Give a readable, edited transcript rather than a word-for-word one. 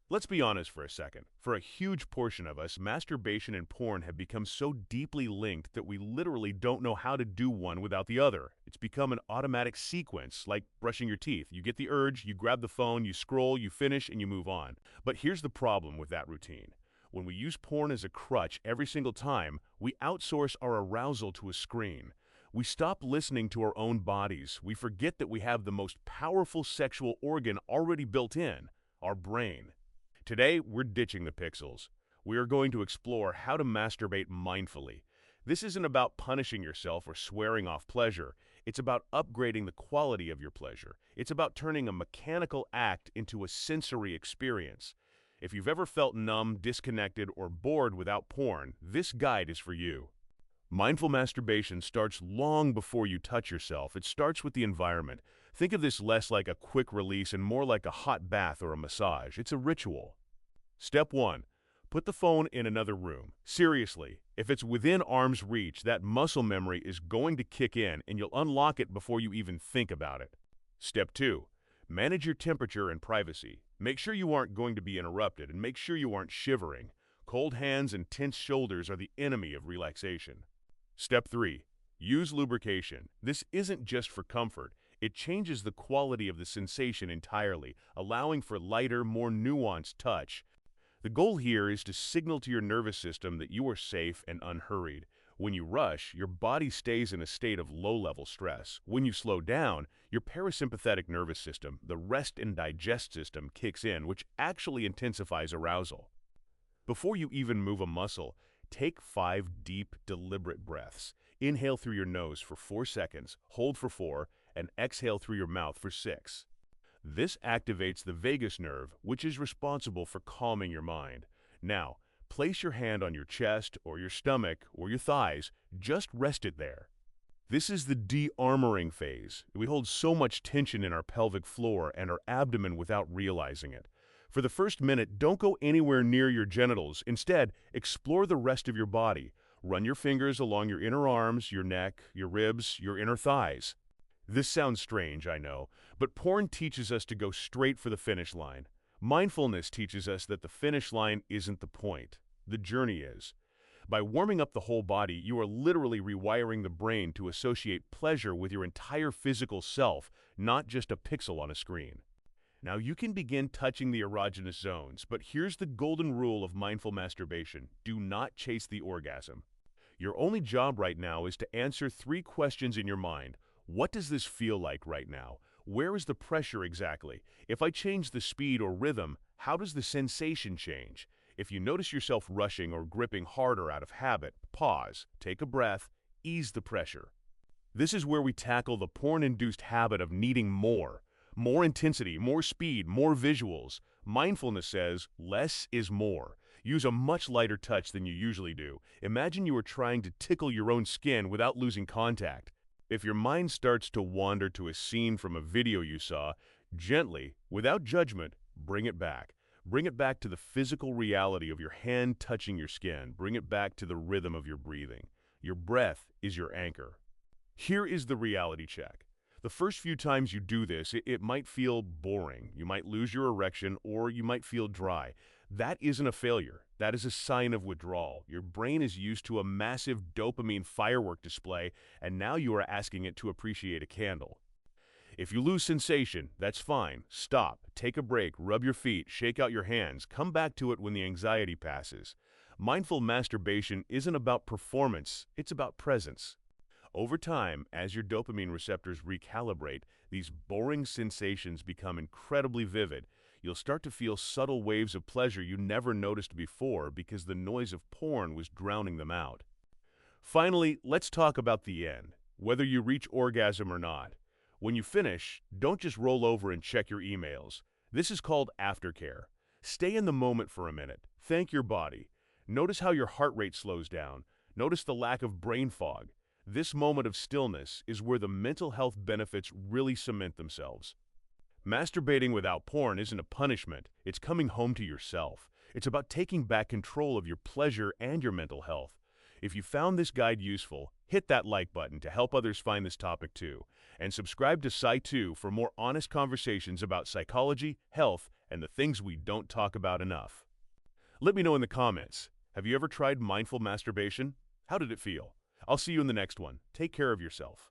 Let's be honest for a second. For a huge portion of us, masturbation and porn have become so deeply linked that we literally don't know how to do one without the other. It's become an automatic sequence, like brushing your teeth. You get the urge, you grab the phone, you scroll, you finish, and you move on. But here's the problem with that routine. When we use porn as a crutch every single time, we outsource our arousal to a screen. We stop listening to our own bodies. We forget that we have the most powerful sexual organ already built in, our brain. Today, we're ditching the pixels. We are going to explore how to masturbate mindfully. This isn't about punishing yourself or swearing off pleasure. It's about upgrading the quality of your pleasure. It's about turning a mechanical act into a sensory experience. If you've ever felt numb, disconnected, or bored without porn, this guide is for you. Mindful masturbation starts long before you touch yourself. It starts with the environment. Think of this less like a quick release and more like a hot bath or a massage. It's a ritual. Step 1. Put the phone in another room. Seriously, if it's within arm's reach, that muscle memory is going to kick in and you'll unlock it before you even think about it. Step 2. Manage your temperature and privacy. Make sure you aren't going to be interrupted and make sure you aren't shivering. Cold hands and tense shoulders are the enemy of relaxation. Step 3. Use lubrication. This isn't just for comfort. It changes the quality of the sensation entirely, allowing for lighter, more nuanced touch. The goal here is to signal to your nervous system that you are safe and unhurried. When you rush, your body stays in a state of low-level stress. When you slow down, your parasympathetic nervous system, the rest and digest system, kicks in, which actually intensifies arousal. Before you even move a muscle, take 5 deep, deliberate breaths. Inhale through your nose for 4 seconds, hold for 4, and exhale through your mouth for 6. This activates the vagus nerve, which is responsible for calming your mind. Now, place your hand on your chest or your stomach or your thighs. Just rest it there. This is the de-armoring phase. We hold so much tension in our pelvic floor and our abdomen without realizing it. For the first minute, don't go anywhere near your genitals. Instead, explore the rest of your body. Run your fingers along your inner arms, your neck, your ribs, your inner thighs. This sounds strange, I know, but porn teaches us to go straight for the finish line. Mindfulness teaches us that the finish line isn't the point. The journey is. By warming up the whole body, you are literally rewiring the brain to associate pleasure with your entire physical self, not just a pixel on a screen. Now you can begin touching the erogenous zones, but here's the golden rule of mindful masturbation. Do not chase the orgasm. Your only job right now is to answer 3 questions in your mind. What does this feel like right now? Where is the pressure exactly? If I change the speed or rhythm, how does the sensation change? If you notice yourself rushing or gripping harder out of habit, pause, take a breath, ease the pressure. This is where we tackle the porn-induced habit of needing more. More intensity, more speed, more visuals. Mindfulness says less is more. Use a much lighter touch than you usually do. Imagine you are trying to tickle your own skin without losing contact. If your mind starts to wander to a scene from a video you saw, gently, without judgment, bring it back. Bring it back to the physical reality of your hand touching your skin. Bring it back to the rhythm of your breathing. Your breath is your anchor. Here is the reality check. The first few times you do this, it might feel boring. You might lose your erection or you might feel dry. That isn't a failure. That is a sign of withdrawal. Your brain is used to a massive dopamine firework display, and now you are asking it to appreciate a candle. If you lose sensation, that's fine. Stop, take a break, rub your feet, shake out your hands. Come back to it when the anxiety passes. Mindful masturbation isn't about performance, it's about presence. Over time, as your dopamine receptors recalibrate, these boring sensations become incredibly vivid. You'll start to feel subtle waves of pleasure you never noticed before because the noise of porn was drowning them out. Finally, let's talk about the end, whether you reach orgasm or not. When you finish, don't just roll over and check your emails. This is called aftercare. Stay in the moment for a minute. Thank your body. Notice how your heart rate slows down. Notice the lack of brain fog. This moment of stillness is where the mental health benefits really cement themselves. Masturbating without porn isn't a punishment. It's coming home to yourself. It's about taking back control of your pleasure and your mental health. If you found this guide useful, hit that like button to help others find this topic too. And subscribe to Sci2 for more honest conversations about psychology, health, and the things we don't talk about enough. Let me know in the comments. Have you ever tried mindful masturbation? How did it feel? I'll see you in the next one. Take care of yourself.